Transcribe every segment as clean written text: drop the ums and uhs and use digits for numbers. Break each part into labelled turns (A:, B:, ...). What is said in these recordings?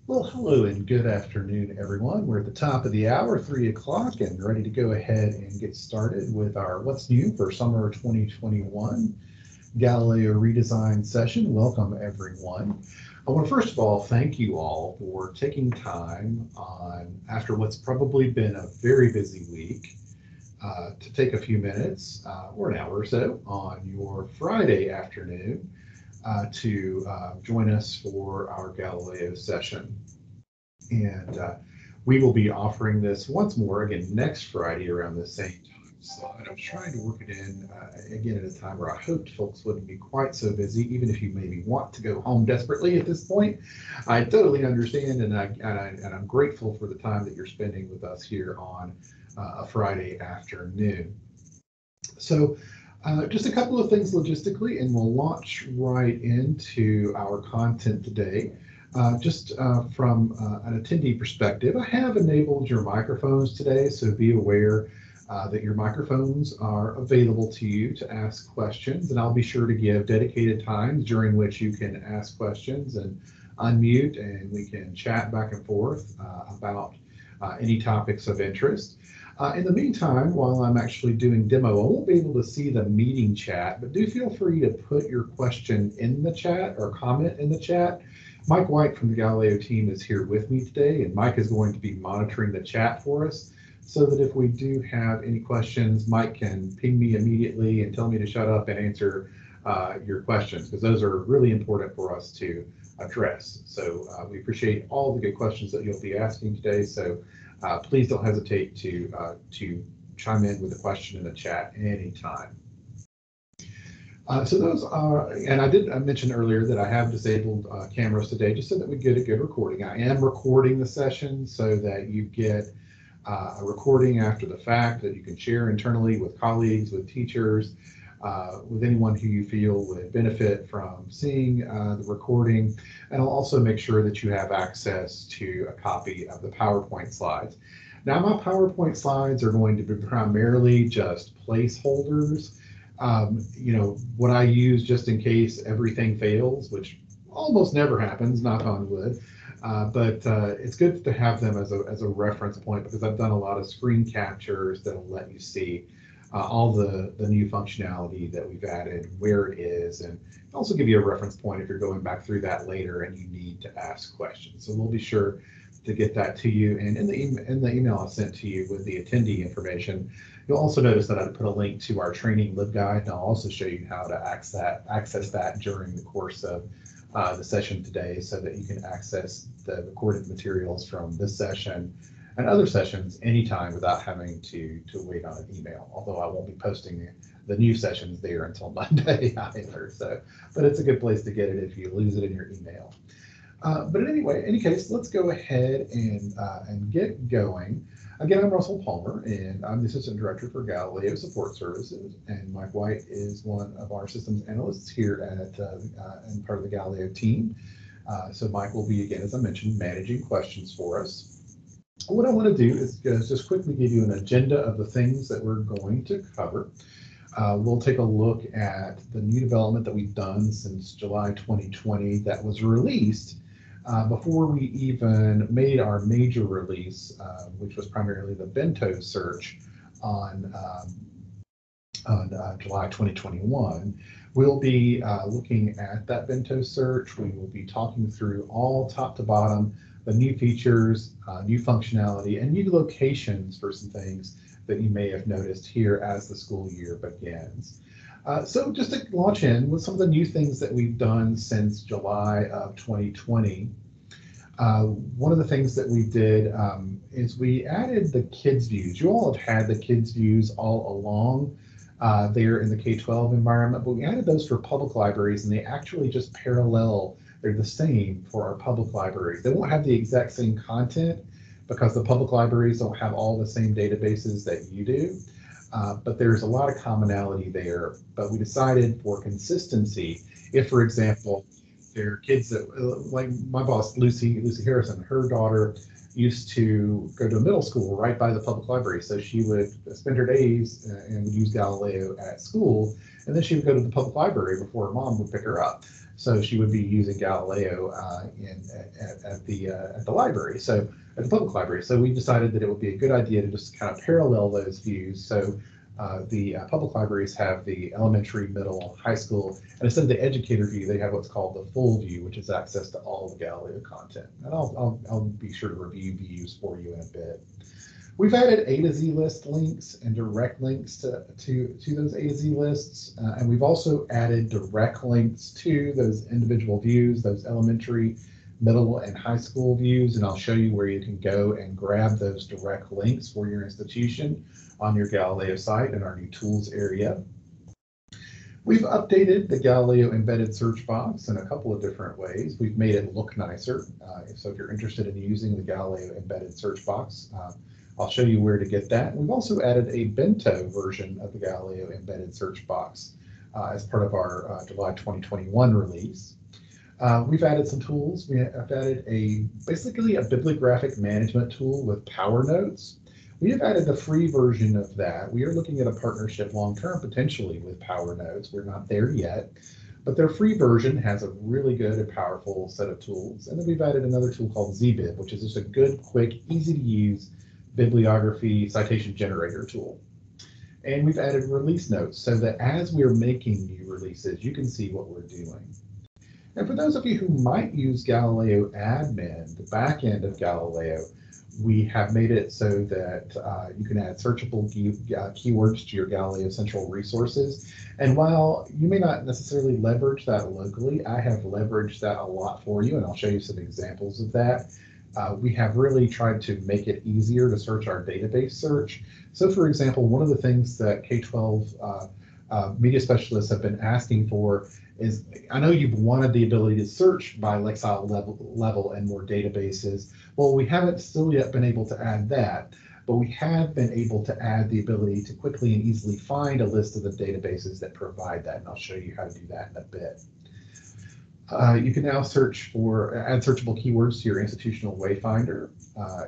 A: Well, hello and good afternoon, everyone. We're at the top of the hour, 3 o'clock, and ready to go ahead and get started with our What's New for Summer 2021 Galileo Redesign session. Welcome, everyone. I want to first of all thank you all for taking time after what's probably been a very busy week, to take a few minutes or an hour or so on your Friday afternoon to join us for our Galileo session. And we will be offering this once more again next Friday around the same time slot. I'm trying to work it in again at a time where I hoped folks wouldn't be quite so busy, even if you maybe want to go home desperately at this point. I totally understand, and I'm grateful for the time that you're spending with us here on a Friday afternoon. So just a couple of things logistically, and we'll launch right into our content today. Just from an attendee perspective, I have enabled your microphones today, so be aware that your microphones are available to you to ask questions, and I'll be sure to give dedicated times during which you can ask questions and unmute, and we can chat back and forth about any topics of interest. In the meantime, while I'm actually doing demo, I won't be able to see the meeting chat, but do feel free to put your question in the chat or comment in the chat. Mike White from the Galileo team is here with me today, and Mike is going to be monitoring the chat for us so that if we do have any questions, Mike can ping me immediately and tell me to shut up and answer your questions, because those are really important for us to address. So we appreciate all the good questions that you'll be asking today. So please don't hesitate to chime in with a question in the chat anytime. So those are, and I mention earlier that I have disabled cameras today just so that we get a good recording. I am recording the session so that you get a recording after the fact that you can share internally with colleagues, with teachers, with anyone who you feel would benefit from seeing the recording. And I'll also make sure that you have access to a copy of the PowerPoint slides. Now, my PowerPoint slides are going to be primarily just placeholders. What I use just in case everything fails, which almost never happens, knock on wood. But it's good to have them as a reference point, because I've done a lot of screen captures that'll let you see all the new functionality that we've added, where it is, and also give you a reference point if you're going back through that later and you need to ask questions. So we'll be sure to get that to you. And in the email I sent to you with the attendee information, you'll also notice that I put a link to our training LibGuide, and I'll also show you how to access that during the course of the session today, so that you can access the recorded materials from this session and other sessions anytime without having to wait on an email, although I won't be posting the new sessions there until Monday either. So, but it's a good place to get it if you lose it in your email. But in any case, let's go ahead and get going. Again, I'm Russell Palmer, and I'm the Assistant Director for Galileo Support Services, and Mike White is one of our systems analysts here and part of the Galileo team. So Mike will be, again, as I mentioned, managing questions for us. What I want to do is just quickly give you an agenda of the things that we're going to cover. We'll take a look at the new development that we've done since July 2020 that was released before we even made our major release, which was primarily the Bento Search on July 2021. We'll be looking at that Bento Search. We will be talking through all top to bottom the new features, new functionality, and new locations for some things that you may have noticed here as the school year begins. So just to launch in with some of the new things that we've done since July of 2020, one of the things that we did is we added the kids views. You all have had the kids views all along there in the K-12 environment, but we added those for public libraries, and they actually just parallel. They're the same for our public libraries. They won't have the exact same content because the public libraries don't have all the same databases that you do, but there's a lot of commonality there. But we decided for consistency, if, for example, there are kids that, like my boss, Lucy Harrison, her daughter used to go to a middle school right by the public library. So she would spend her days and would use Galileo at school. And then she would go to the public library before her mom would pick her up. So she would be using Galileo at the library, so at the public library. So we decided that it would be a good idea to just kind of parallel those views. So the public libraries have the elementary, middle, high school, and instead of the educator view, they have what's called the full view, which is access to all the Galileo content. And I'll be sure to review views for you in a bit. We've added A to Z list links and direct links to those A to Z lists, and we've also added direct links to those individual views, those elementary, middle, and high school views, and I'll show you where you can go and grab those direct links for your institution on your Galileo site in our new tools area. We've updated the Galileo embedded search box in a couple of different ways. We've made it look nicer, so if you're interested in using the Galileo embedded search box, I'll show you where to get that. We've also added a Bento version of the Galileo embedded search box as part of our July 2021 release. We've added some tools. We have added basically a bibliographic management tool with Power Notes. We have added the free version of that. We are looking at a partnership long-term potentially with Power Notes. We're not there yet, but their free version has a really good and powerful set of tools. And then we've added another tool called ZBib, which is just a good, quick, easy to use bibliography citation generator tool. And we've added release notes so that as we're making new releases, you can see what we're doing. And for those of you who might use Galileo Admin, the back end of Galileo, we have made it so that you can add searchable keywords to your Galileo Central resources. And while you may not necessarily leverage that locally, I have leveraged that a lot for you, and I'll show you some examples of that. We have really tried to make it easier to search our database search. So for example, one of the things that K-12 media specialists have been asking for is, I know you've wanted the ability to search by lexile level and more databases. Well, we haven't still yet been able to add that, but we have been able to add the ability to quickly and easily find a list of the databases that provide that, and I'll show you how to do that in a bit. You can now add searchable keywords to your institutional wayfinder.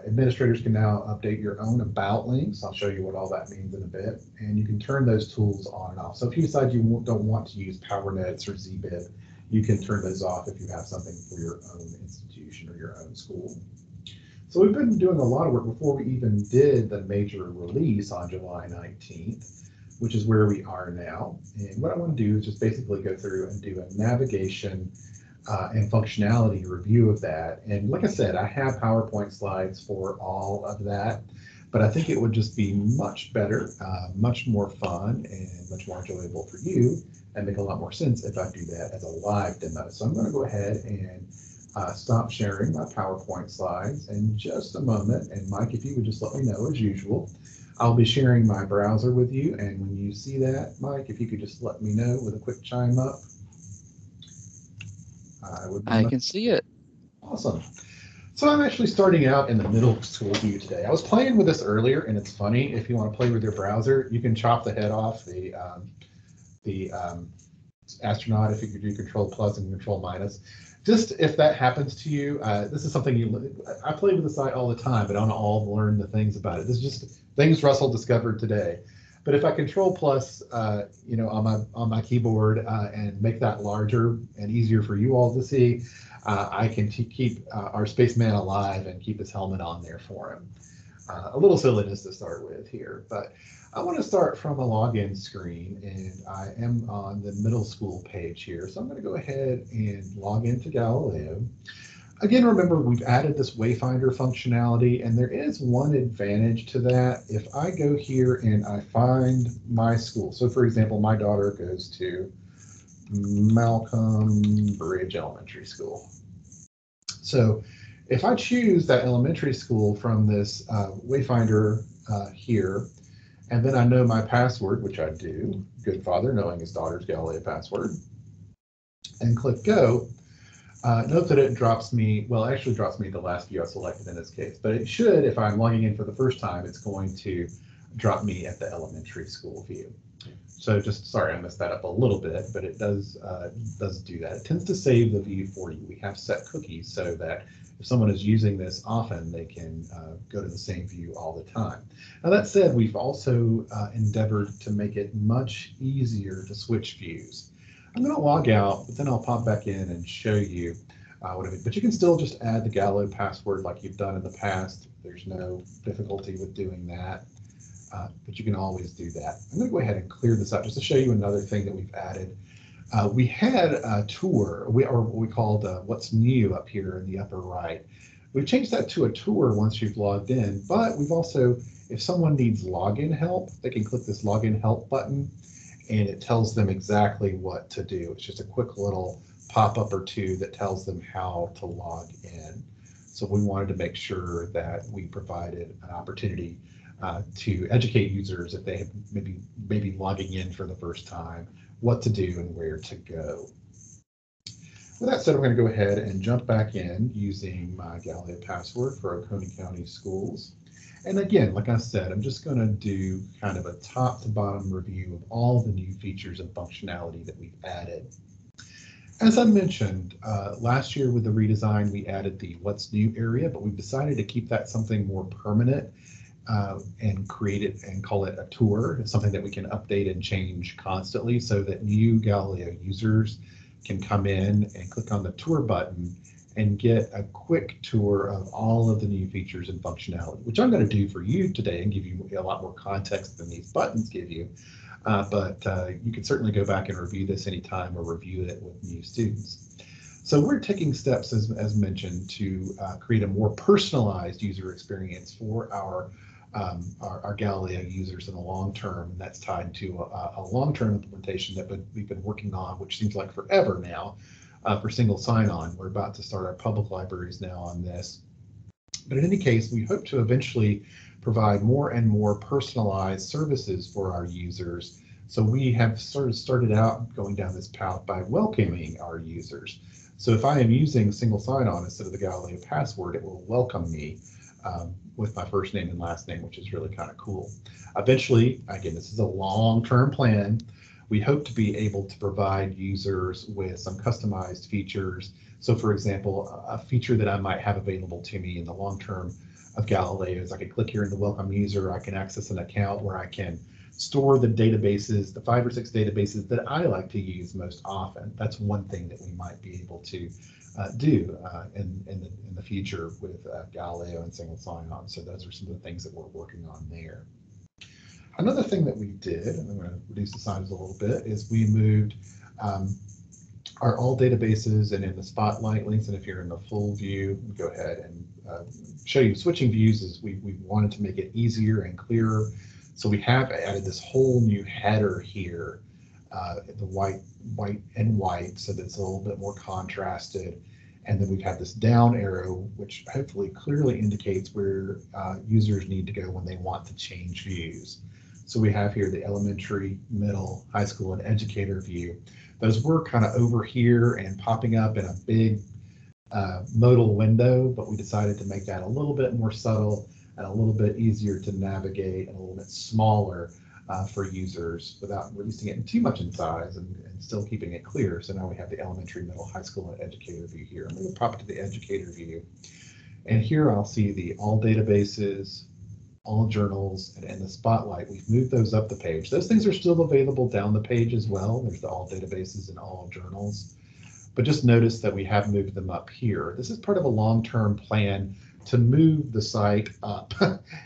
A: Administrators can now update your own about links. I'll show you what all that means in a bit. And you can turn those tools on and off. So if you decide you don't want to use Power Notes or ZBib, you can turn those off if you have something for your own institution or your own school. So we've been doing a lot of work before we even did the major release on July 19th, which is where we are now. And what I want to do is just basically go through and do a navigation and functionality review of that. And like I said, I have PowerPoint slides for all of that, but I think it would just be much better, much more fun, and much more enjoyable for you, and make a lot more sense if I do that as a live demo. So I'm going to go ahead and stop sharing my PowerPoint slides in just a moment. And Mike, if you would just let me know as usual. I'll be sharing my browser with you, and when you see that, Mike, if you could just let me know with a quick chime up.
B: I can see it.
A: Awesome. So I'm actually starting out in the middle school view today. I was playing with this earlier, and it's funny, if you want to play with your browser, you can chop the head off the astronaut if you could do Control plus and Control minus. Just if that happens to you, this is something I play with the site all the time, but I don't all learn the things about it. This is just things Russell discovered today. But if I Control plus, on my keyboard and make that larger and easier for you all to see, I can keep our spaceman alive and keep his helmet on there for him. A little silliness to start with here, but I want to start from a login screen, and I am on the middle school page here. So I'm going to go ahead and log into Galileo. Again, remember, we've added this Wayfinder functionality, and there is one advantage to that. If I go here and I find my school, so for example, my daughter goes to Malcolm Bridge Elementary School. So if I choose that elementary school from this Wayfinder here, and then I know my password, which I do, good father knowing his daughter's Galileo password, and click go, note that it drops me, well, it actually drops me the last view I selected in this case, but it should, if I'm logging in for the first time, it's going to drop me at the elementary school view. So just, sorry, I messed that up a little bit, but it does do that. It tends to save the view for you. We have set cookies so that if someone is using this often, they can go to the same view all the time. Now that said, we've also endeavored to make it much easier to switch views. I'm going to log out, but then I'll pop back in and show you what I mean. But you can still just add the Galileo password like you've done in the past. There's no difficulty with doing that. But you can always do that. I'm going to go ahead and clear this up just to show you another thing that we've added. We had a tour, or what we called what's new up here in the upper right. We've changed that to a tour once you've logged in, but we've also, if someone needs login help, they can click this login help button and it tells them exactly what to do. It's just a quick little pop-up or two that tells them how to log in. So we wanted to make sure that we provided an opportunity to educate users if they have maybe logging in for the first time, what to do and where to go. With that said, I'm going to go ahead and jump back in using my Galileo password for Oconee County Schools. And again, like I said, I'm just going to do kind of a top to bottom review of all the new features and functionality that we've added. As I mentioned, last year with the redesign, we added the what's new area, but we've decided to keep that something more permanent and create it and call it a tour. It's something that we can update and change constantly so that new Galileo users can come in and click on the tour button and get a quick tour of all of the new features and functionality, which I'm going to do for you today and give you a lot more context than these buttons give you. But you can certainly go back and review this anytime or review it with new students. So we're taking steps, as mentioned, to create a more personalized user experience for our Galileo users in the long term, and that's tied to a long-term implementation that we've been working on, which seems like forever now, for single sign-on. We're about to start our public libraries now on this. But in any case, we hope to eventually provide more and more personalized services for our users. So we have sort of started out going down this path by welcoming our users. So if I am using single sign-on instead of the Galileo password, it will welcome me with my first name and last name, which is really kind of cool. Eventually, again, this is a long-term plan. We hope to be able to provide users with some customized features. So for example, a feature that I might have available to me in the long term of Galileo is I can click here in the welcome user, I can access an account where I can store the databases, the 5 or 6 databases that I like to use most often. That's one thing that we might be able to do in the future with Galileo and single sign-on. So those are some of the things that we're working on there. Another thing that we did, and I'm going to reduce the size a little bit, is we moved our all databases and in the spotlight links. And if you're in the full view, go ahead and show you switching views. Is we wanted to make it easier and clearer. So we have added this whole new header here, the white and white, so that it's a little bit more contrasted. And then we've had this down arrow, which hopefully clearly indicates where users need to go when they want to change views. So we have here the elementary, middle, high school, and educator view. Those were kind of over here and popping up in a big modal window, but we decided to make that a little bit more subtle and a little bit easier to navigate and a little bit smaller for users without reducing it too much in size and still keeping it clear. So now we have the elementary, middle, high school, and educator view here. I'm going to pop it to the educator view. And here I'll see the all databases, all journals, and the spotlight. We've moved those up the page. Those things are still available down the page as well. There's the all databases and all journals. But just notice that we have moved them up here. This is part of a long-term plan to move the site up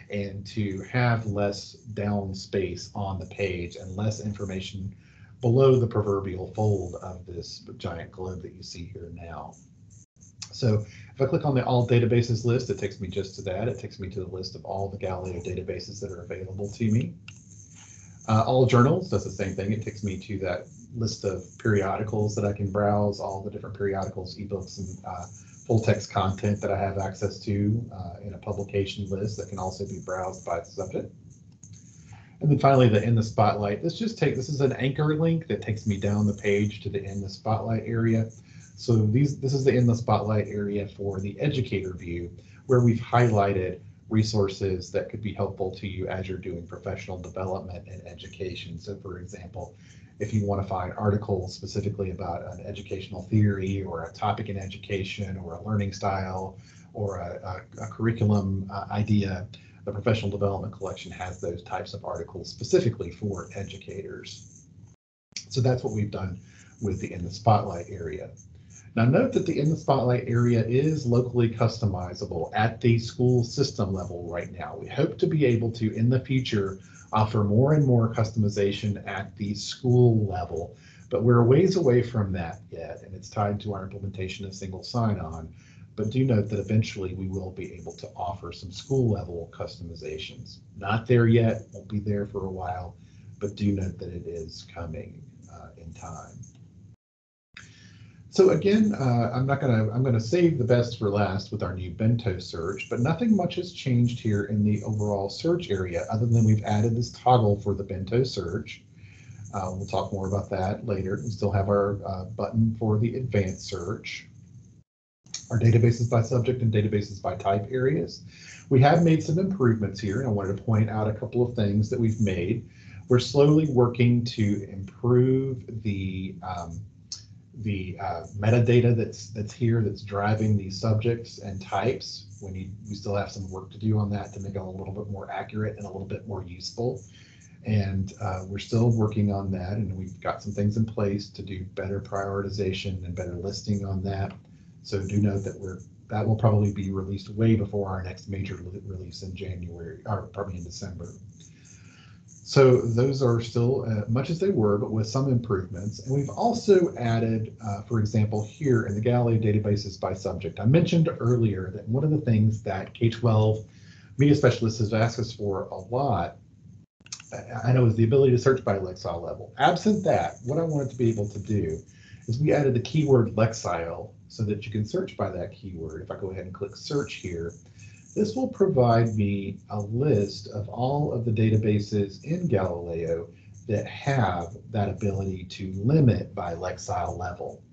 A: and to have less down space on the page and less information below the proverbial fold of this giant globe that you see here now. So if I click on the all databases list, it takes me just to that. It takes me to the list of all the Galileo databases that are available to me. All journals does the same thing. It takes me to that list of periodicals that I can browse, all the different periodicals, ebooks, and full text content that I have access to in a publication list that can also be browsed by subject. And then finally, the In the Spotlight. This is an anchor link that takes me down the page to the In the Spotlight area. So this is the In the Spotlight area for the educator view, where we've highlighted resources that could be helpful to you as you're doing professional development and education. So for example, if you want to find articles specifically about an educational theory or a topic in education or a learning style or a curriculum idea, the Professional Development Collection has those types of articles specifically for educators. So that's what we've done with the In the Spotlight area. Now note that the In the Spotlight area is locally customizable at the school system level right now. We hope to be able to, in the future, offer more and more customization at the school level, but we're a ways away from that yet, and it's tied to our implementation of single sign-on. But do note that eventually we will be able to offer some school level customizations. Not there yet, won't be there for a while, but do note that it is coming in time. So again, I'm going to save the best for last with our new Bento search, but nothing much has changed here in the overall search area other than we've added this toggle for the Bento search. We'll talk more about that later. We still have our button for the advanced search, our databases by subject and databases by type areas. We have made some improvements here, and I wanted to point out a couple of things that we've made. We're slowly working to improve the metadata that's here, that's driving these subjects and types. We still have some work to do on that to make it a little bit more accurate and a little bit more useful. And we're still working on that, and we've got some things in place to do better prioritization and better listing on that. So do note that that will probably be released way before our next major release in January, or probably in December. So those are still much as they were, but with some improvements. And we've also added, for example, here in the Galileo databases by subject. I mentioned earlier that one of the things that K-12 media specialists has asked us for a lot, I know, is the ability to search by Lexile level. Absent that, what I wanted to be able to do is we added the keyword Lexile so that you can search by that keyword. If I go ahead and click search here, this will provide me a list of all of the databases in Galileo that have that ability to limit by Lexile level.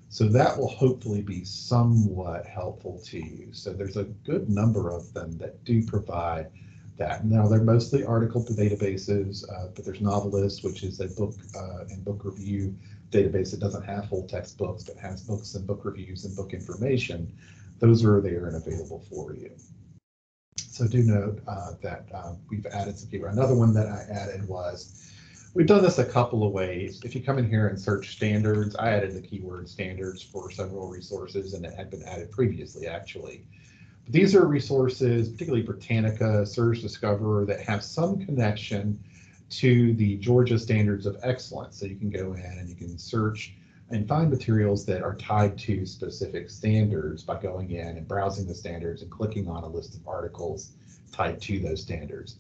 A: So that will hopefully be somewhat helpful to you. So there's a good number of them that do provide that. Now they're mostly article databases, but there's Novelist, which is a book and book review database that doesn't have full text books, but has books and book reviews and book information. Those are there and available for you. So do note that we've added some keywords. Another one that I added was, we've done this a couple of ways. If you come in here and search standards, I added the keyword standards for several resources, and it had been added previously, actually. But these are resources, particularly Britannica, Search Discoverer, that have some connection to the Georgia Standards of Excellence. So you can go in and you can search and find materials that are tied to specific standards by going in and browsing the standards and clicking on a list of articles tied to those standards.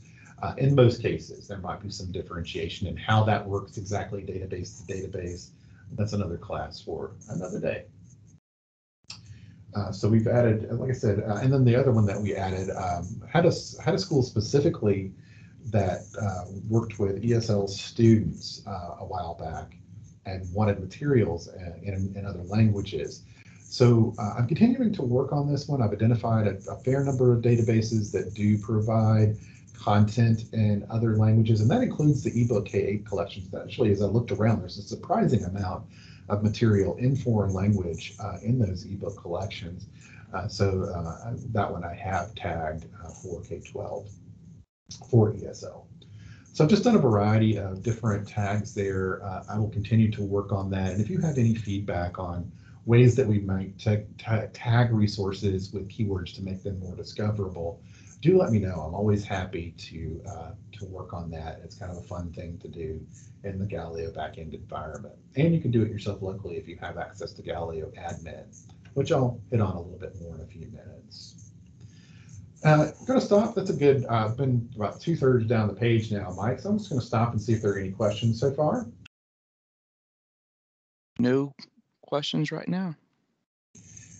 A: In most cases, there might be some differentiation in how that works exactly database to database. That's another class for another day. So we've added, like I said, and then the other one that we added had a school specifically that worked with ESL students a while back and wanted materials in other languages. So I'm continuing to work on this one. I've identified a fair number of databases that do provide content in other languages, and that includes the ebook K8 collections. Actually, as I looked around, there's a surprising amount of material in foreign language in those ebook collections. So that one I have tagged for K-12 for ESL. So I've just done a variety of different tags there. I will continue to work on that. And if you have any feedback on ways that we might tag resources with keywords to make them more discoverable, do let me know. I'm always happy to work on that. It's kind of a fun thing to do in the Galileo backend environment. And you can do it yourself locally if you have access to Galileo admin, which I'll hit on a little bit more in a few minutes. I'm going to stop. That's a good, been about 2/3 down the page now, Mike. So I'm just going to stop and see if there are any questions so far.
B: No questions right now.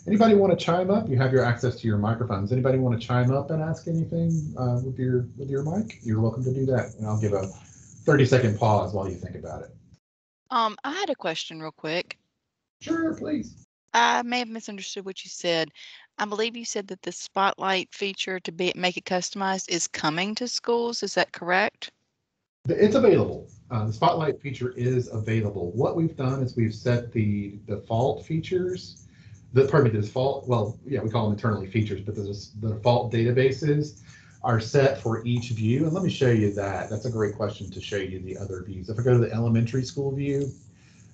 A: Anybody want to chime up? You have your access to your microphones. Anybody want to chime up and ask anything with your mic? You're welcome to do that. And I'll give a 30-second pause while you think about it.
C: I had a question real quick.
A: Sure, please.
C: I may have misunderstood what you said. I believe you said that the Spotlight feature to make it customized is coming to schools. Is that correct?
A: It's available. The Spotlight feature is available. What we've done is we've set the default features, the default, well, yeah, we call them internally features, but the default databases are set for each view. And let me show you that. That's a great question to show you the other views. If I go to the elementary school view,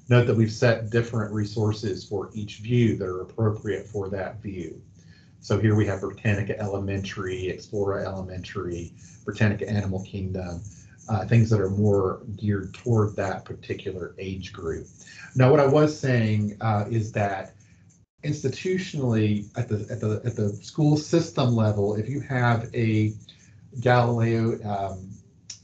A: note that we've set different resources for each view that are appropriate for that view. So here we have Britannica Elementary, Explora Elementary, Britannica Animal Kingdom, things that are more geared toward that particular age group. Now, what I was saying is that institutionally, at the school system level, if you have a Galileo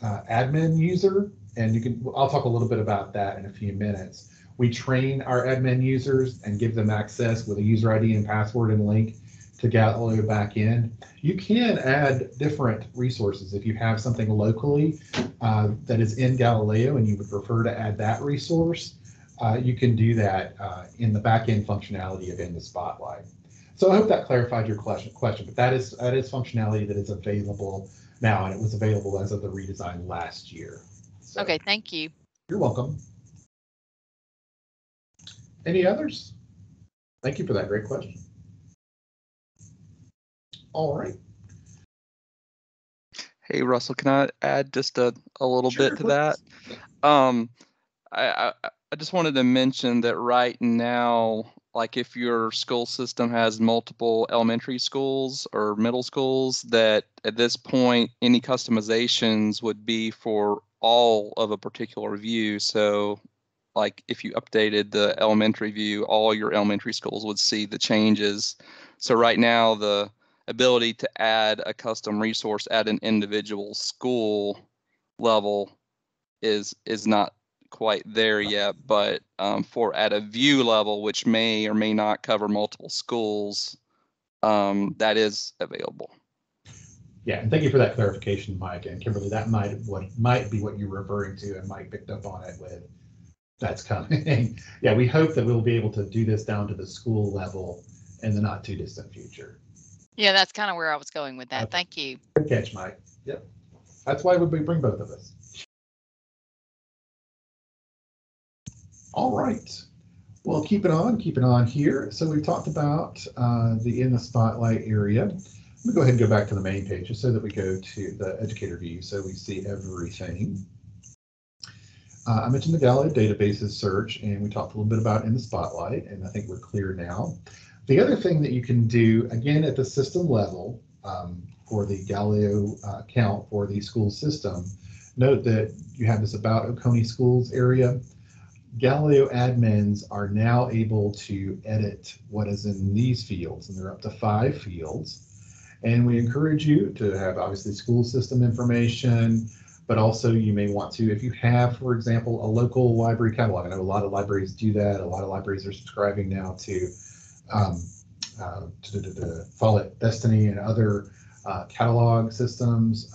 A: admin user, and I'll talk a little bit about that in a few minutes. We train our admin users and give them access with a user ID and password and link to Galileo backend. You can add different resources if you have something locally that is in Galileo and you would prefer to add that resource. You can do that in the backend functionality of In the Spotlight. So I hope that clarified your question, but that is functionality that is available now, and it was available as of the redesign last year. So,
C: okay, thank you.
A: You're welcome. Any others? Thank you for that great question. All right.
B: Hey, Russell, can I add just a little bit to that? I just wanted to mention that right now, like if your school system has multiple elementary schools or middle schools, that at this point, any customizations would be for all of a particular view. So like if you updated the elementary view, all your elementary schools would see the changes. So right now, the ability to add a custom resource at an individual school level is not quite there yet, but for at a view level, which may or may not cover multiple schools, that is available.
A: Yeah, and thank you for that clarification, Mike and Kimberly. That might be what you're referring to, and Mike picked up on it with that's coming. Yeah, we hope that we'll be able to do this down to the school level in the not too distant future.
C: Yeah, that's kind of where I was going with that.
A: Okay.
C: Thank you.
A: Good catch, Mike. Yep. That's why we bring both of us. All right. Well, keep it on here. So we've talked about the In the Spotlight area. Let me go ahead and go back to the main page just so that we go to the educator view so we see everything. I mentioned the Galileo databases search, and we talked a little bit about In the Spotlight, and I think we're clear now. The other thing that you can do, again, at the system level for the Galileo account for the school system, note that you have this About Oconee Schools area. Galileo admins are now able to edit what is in these fields, and they're up to 5 fields. And we encourage you to have, obviously, school system information, but also you may want to, if you have, for example, a local library catalog. I know a lot of libraries do that. A lot of libraries are subscribing now to Follett Destiny and other catalog systems.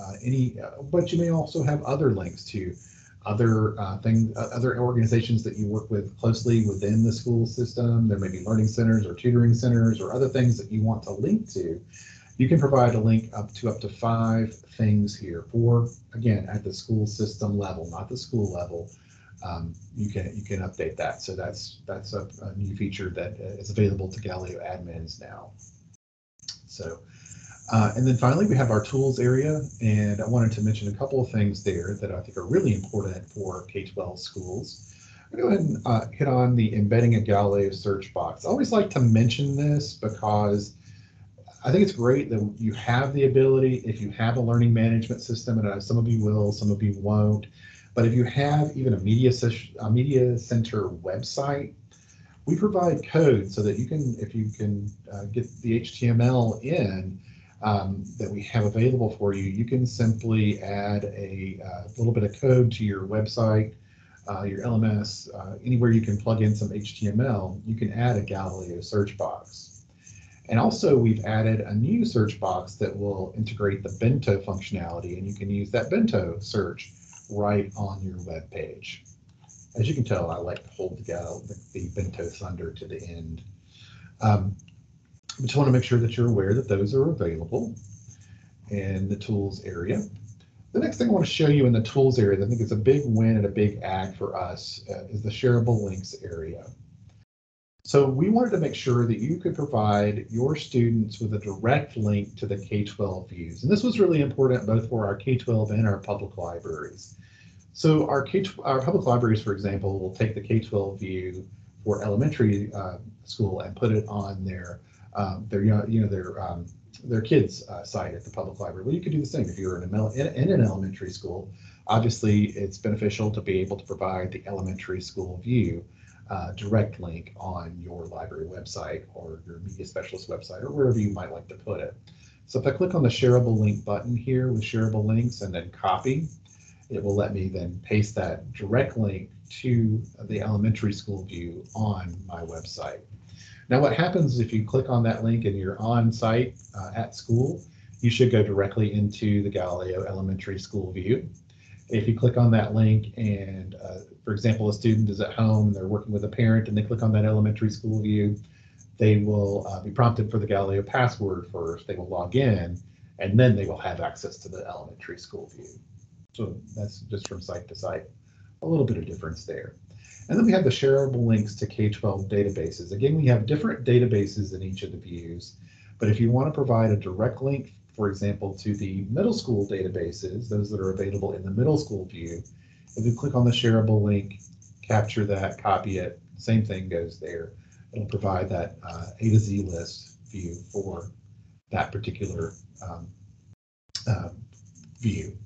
A: But you may also have other links to other other organizations that you work with closely within the school system. There may be learning centers or tutoring centers or other things that you want to link to. You can provide a link up to 5 things here for, again, at the school system level, not the school level. You can update that. So that's a new feature that is available to Galileo admins now. So, and then finally, we have our tools area, and I wanted to mention a couple of things there that I think are really important for K-12 schools. I'm going to go ahead and hit on the embedding a Galileo search box. I always like to mention this because I think it's great that you have the ability, if you have a learning management system, and some of you will, some of you won't, but if you have even a media center website, we provide code so that you can, if you can get the HTML in that we have available for you, you can simply add a little bit of code to your website, your LMS, anywhere you can plug in some HTML, you can add a Galileo search box. And also we've added a new search box that will integrate the Bento functionality, and you can use that Bento search right on your web page. As you can tell, I like to hold the Bento thunder to the end. just want to make sure that you're aware that those are available in the tools area. The next thing I want to show you in the tools area, I think it's a big win and a big add for us, is the shareable links area. So we wanted to make sure that you could provide your students with a direct link to the K-12 views. And this was really important both for our K-12 and our public libraries. So our public libraries, for example, will take the K-12 view for elementary school and put it on their kids' site at the public library. Well, you could do the same if you're in an elementary school. Obviously, it's beneficial to be able to provide the elementary school view direct link on your library website or your media specialist website or wherever you might like to put it. So if I click on the shareable link button here with shareable links and then copy, it will let me then paste that direct link to the elementary school view on my website. Now what happens if you click on that link and you're on site at school, you should go directly into the Galileo elementary school view. If you click on that link and, for example, a student is at home and they're working with a parent and they click on that elementary school view, they will be prompted for the Galileo password first. They will log in and then they will have access to the elementary school view. So that's just from site to site, a little bit of difference there. And then we have the shareable links to K-12 databases. Again, we have different databases in each of the views, but if you want to provide a direct link, for example, to the middle school databases, those that are available in the middle school view, if you click on the shareable link, capture that, copy it, same thing goes there. It'll provide that A to Z list view for that particular view.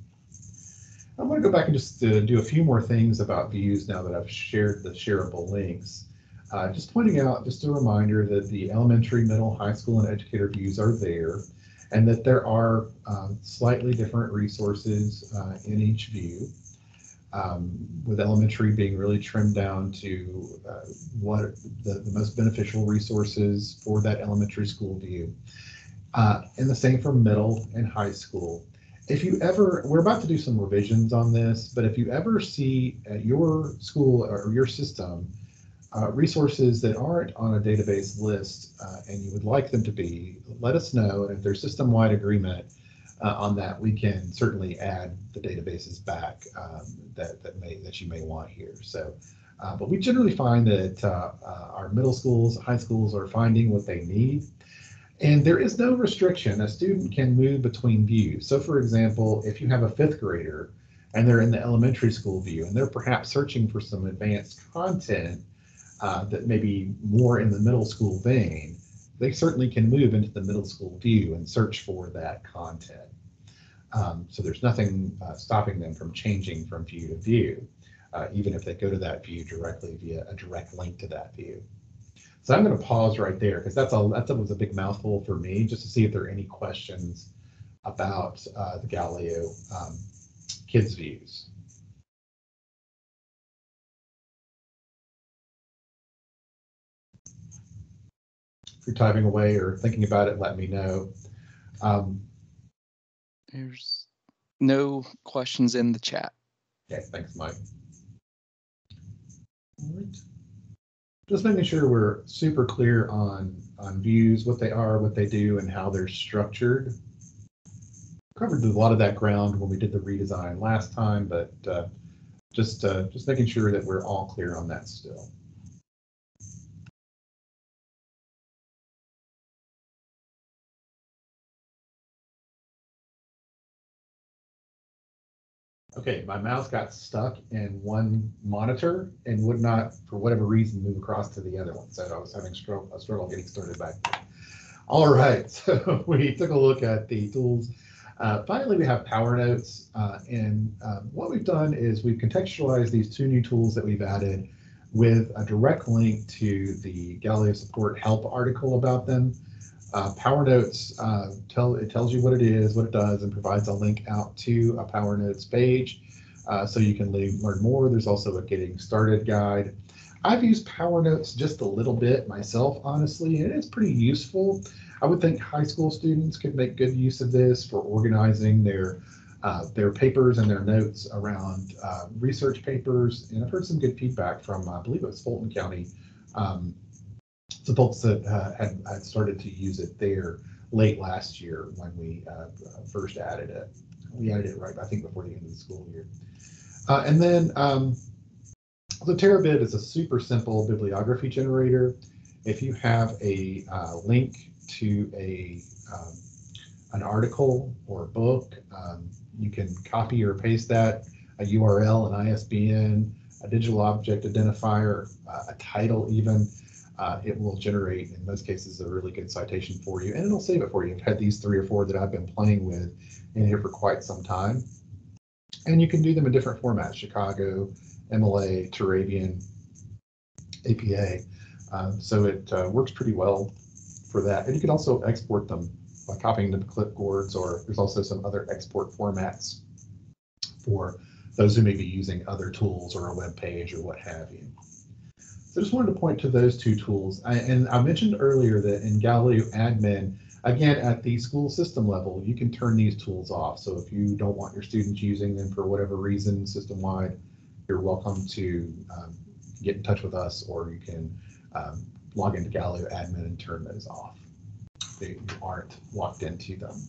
A: I'm going to go back and just do a few more things about views now that I've shared the shareable links. Just pointing out, just a reminder that the elementary, middle, high school, and educator views are there, and that there are slightly different resources in each view, with elementary being really trimmed down to what the most beneficial resources for that elementary school view. And the same for middle and high school. If you ever, we're about to do some revisions on this, but if you ever see at your school or your system resources that aren't on a database list and you would like them to be, let us know. And if there's system-wide agreement on that, we can certainly add the databases back that you may want here. So, but we generally find that our middle schools, high schools are finding what they need. And there is no restriction. A student can move between views. So for example, if you have a fifth grader and they're in the elementary school view and they're perhaps searching for some advanced content that may be more in the middle school vein, they certainly can move into the middle school view and search for that content. So there's nothing stopping them from changing from view to view, even if they go to that view directly via a direct link to that view. So I'm going to pause right there because that was a big mouthful for me, just to see if there are any questions about the Galileo kids views. If you're typing away or thinking about it, let me know.
B: There's no questions in the chat.
A: Okay, thanks, Mike. All right. Just making sure we're super clear on views, what they are, what they do, and how they're structured. Covered a lot of that ground when we did the redesign last time, but just making sure that we're all clear on that still. Okay, my mouse got stuck in one monitor and would not, for whatever reason, move across to the other one. So I was having a struggle getting started back there. All right, so we took a look at the tools. Finally, we have Power Notes, and what we've done is we've contextualized these two new tools that we've added with a direct link to the Galileo support help article about them. Power Notes, it tells you what it is, what it does, and provides a link out to a Power Notes page so you can learn more. There's also a getting started guide. I've used Power Notes just a little bit myself, honestly, and it's pretty useful. I would think high school students could make good use of this for organizing their papers and their notes around research papers. And I've heard some good feedback from, I believe it was Fulton County. Some some folks that had started to use it there late last year when we first added it. We added it right, I think, before the end of the school year. And then the Terabit is a super simple bibliography generator. If you have a link to an article or a book, you can copy or paste that, a URL, an ISBN, a digital object identifier, a title even. It will generate, in most cases, a really good citation for you, and it'll save it for you. I've had these 3 or 4 that I've been playing with in here for quite some time. And you can do them in different formats: Chicago, MLA, Turabian, APA. So it works pretty well for that. And you can also export them by copying them to clipboards, or there's also some other export formats for those who may be using other tools or a web page or what have you. So I just wanted to point to those 2 tools. And I mentioned earlier that in Galileo Admin, again, at the school system level, you can turn these tools off. So if you don't want your students using them for whatever reason system-wide, you're welcome to get in touch with us, or you can log into Galileo Admin and turn those off. You aren't locked into them.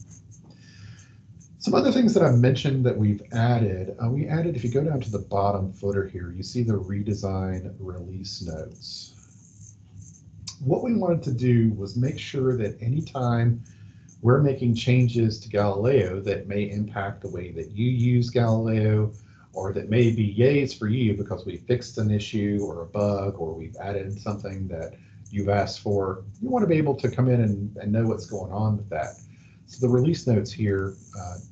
A: Some other things that I mentioned that we've added, if you go down to the bottom footer here, you see the redesign release notes. What we wanted to do was make sure that anytime we're making changes to Galileo that may impact the way that you use Galileo, or that may be yays for you because we fixed an issue or a bug, or we've added something that you've asked for, you want to be able to come in and know what's going on with that. So the release notes here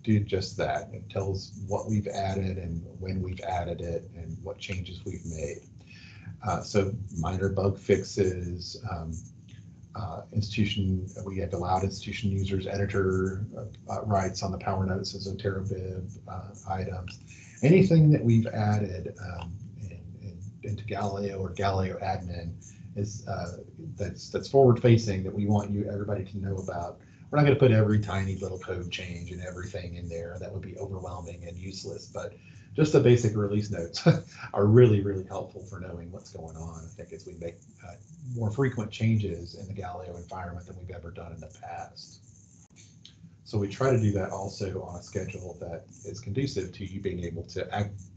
A: do just that. It tells what we've added and when we've added it and what changes we've made. So minor bug fixes, we have allowed institution users editor rights on the Power Notes as a Terabib items. Anything that we've added into Galileo or Galileo Admin is that's forward facing, that we want everybody to know about. We're not going to put every tiny little code change and everything in there. That would be overwhelming and useless, but just the basic release notes are really, really helpful for knowing what's going on. I think as we make more frequent changes in the Galileo environment than we've ever done in the past. So we try to do that also on a schedule that is conducive to you being able to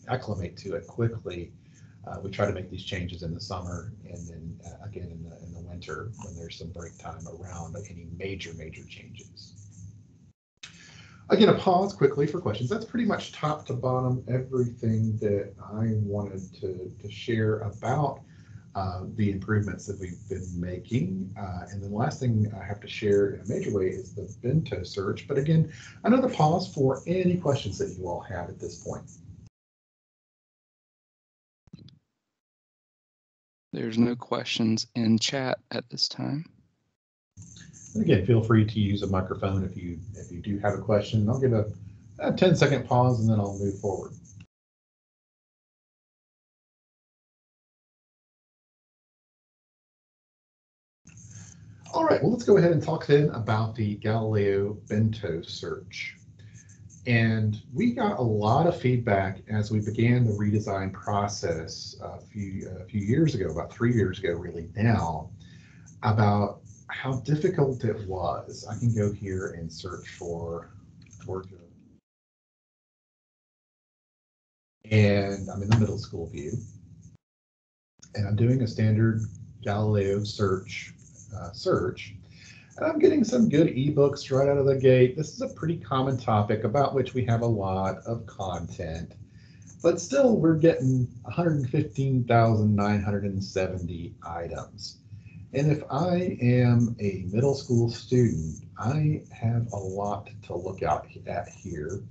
A: acclimate to it quickly. We try to make these changes in the summer, and then again in the winter when there's some break time around any major changes. Again, a pause quickly for questions. That's pretty much top to bottom everything that I wanted to share about the improvements that we've been making. And then the last thing I have to share in a major way is the Bento Search. But again, another pause for any questions that you all have at this point.
B: There's no questions in chat at this time.
A: And again, feel free to use a microphone if you do have a question. I'll give a 10-second pause and then I'll move forward. All right, well, let's go ahead and talk then about the Galileo Bento Search. And we got a lot of feedback as we began the redesign process a few years ago, about 3 years ago really now, about how difficult it was. I can go here and search for Georgia. And I'm in the middle school view. And I'm doing a standard Galileo search. And I'm getting some good ebooks right out of the gate. This is a pretty common topic about which we have a lot of content, but still we're getting 115,970 items. And if I am a middle school student, I have a lot to look at here.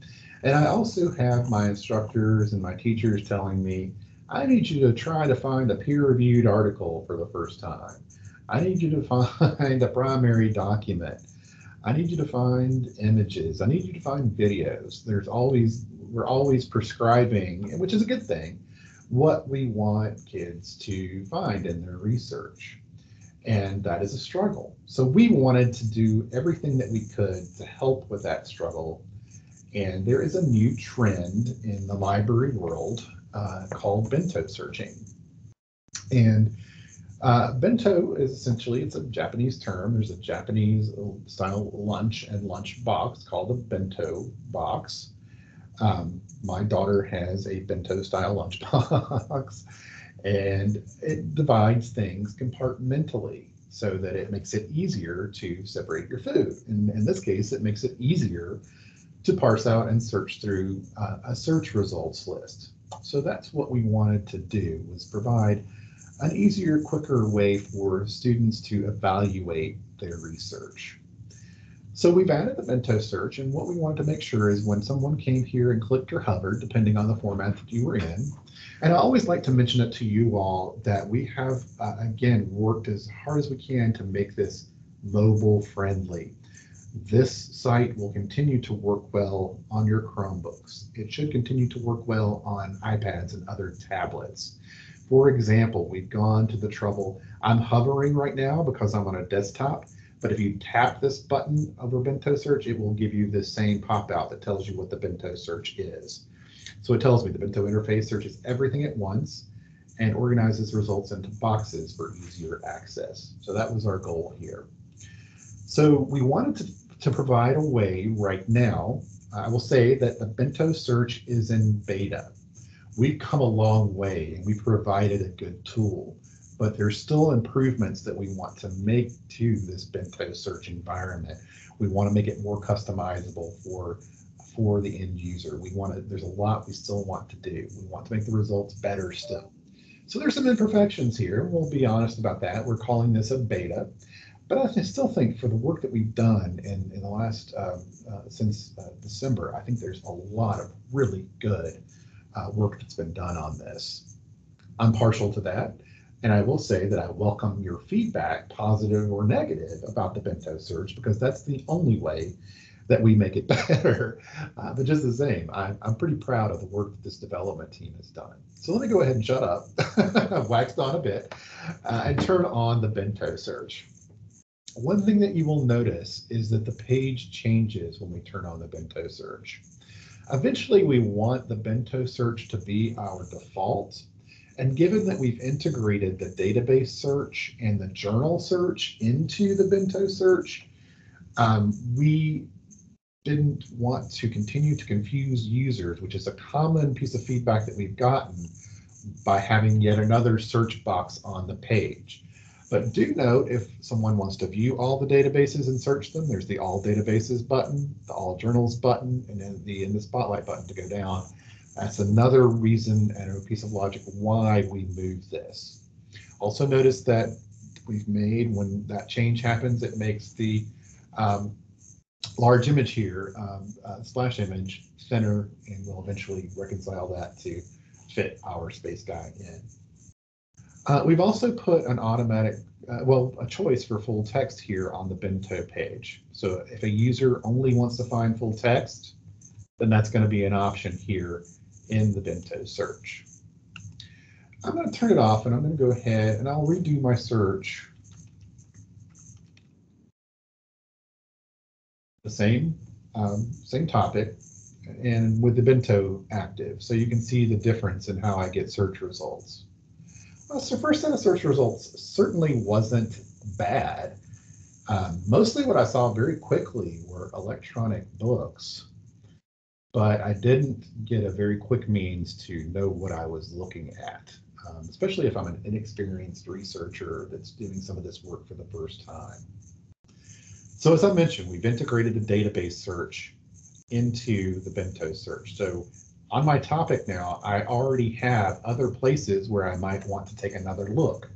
A: And I also have my instructors and my teachers telling me, I need you to try to find a peer-reviewed article for the first time. I need you to find a primary document. I need you to find images. I need you to find videos. We're always prescribing, which is a good thing, what we want kids to find in their research. And that is a struggle. So we wanted to do everything that we could to help with that struggle. And there is a new trend in the library world called bento searching. And Bento is essentially, it's a Japanese term. There's a Japanese style lunch and lunch box called a bento box. My daughter has a bento style lunch box, and it divides things compartmentally so that it makes it easier to separate your food. And in this case, it makes it easier to parse out and search through a search results list. So that's what we wanted to do, was provide an easier, quicker way for students to evaluate their research. So we've added the Bento Search, and what we wanted to make sure is when someone came here and clicked or hovered, depending on the format that you were in, and I always like to mention it to you all that we have, again, worked as hard as we can to make this mobile friendly. This site will continue to work well on your Chromebooks. It should continue to work well on iPads and other tablets. For example, we've gone to the trouble, I'm hovering right now because I'm on a desktop, but if you tap this button over Bento Search, it will give you this same pop-out that tells you what the Bento Search is. So it tells me the Bento interface searches everything at once and organizes results into boxes for easier access. So that was our goal here. So we wanted to provide a way right now. I will say that the Bento Search is in beta. We've come a long way and we provided a good tool, but there's still improvements that we want to make to this Bento Search environment. We want to make it more customizable for the end user. There's a lot we still want to do. We want to make the results better still. So there's some imperfections here. We'll be honest about that. We're calling this a beta, but I still think for the work that we've done in the last, since December, I think there's a lot of really good work that's been done on this. I'm partial to that, and I will say that I welcome your feedback, positive or negative, about the Bento Search, because that's the only way that we make it better. But just the same, I'm pretty proud of the work that this development team has done. So let me go ahead and shut up, waxed on a bit, and turn on the Bento Search. One thing that you will notice is that the page changes when we turn on the Bento Search. Eventually, we want the Bento Search to be our default. And given that we've integrated the database search and the journal search into the Bento Search, we didn't want to continue to confuse users, which is a common piece of feedback that we've gotten, by having yet another search box on the page. But do note, if someone wants to view all the databases and search them, there's the All Databases button, the All Journals button, and then the In the Spotlight button to go down. That's another reason and a piece of logic why we moved this. Also notice that we've made, when that change happens, it makes the large image here, splash image, thinner, and we'll eventually reconcile that to fit our space guide in. We've also put an automatic, a choice for full text here on the Bento page. So if a user only wants to find full text, then that's going to be an option here in the Bento Search. I'm going to turn it off, and I'm going to go ahead and I'll redo my search. The same topic, and with the Bento active, so you can see the difference in how I get search results. Well, so first set of search results certainly wasn't bad. Mostly what I saw very quickly were electronic books, but I didn't get a very quick means to know what I was looking at, especially if I'm an inexperienced researcher that's doing some of this work for the first time. So as I mentioned, we've integrated the database search into the Bento Search. So on my topic now, I already have other places where I might want to take another look.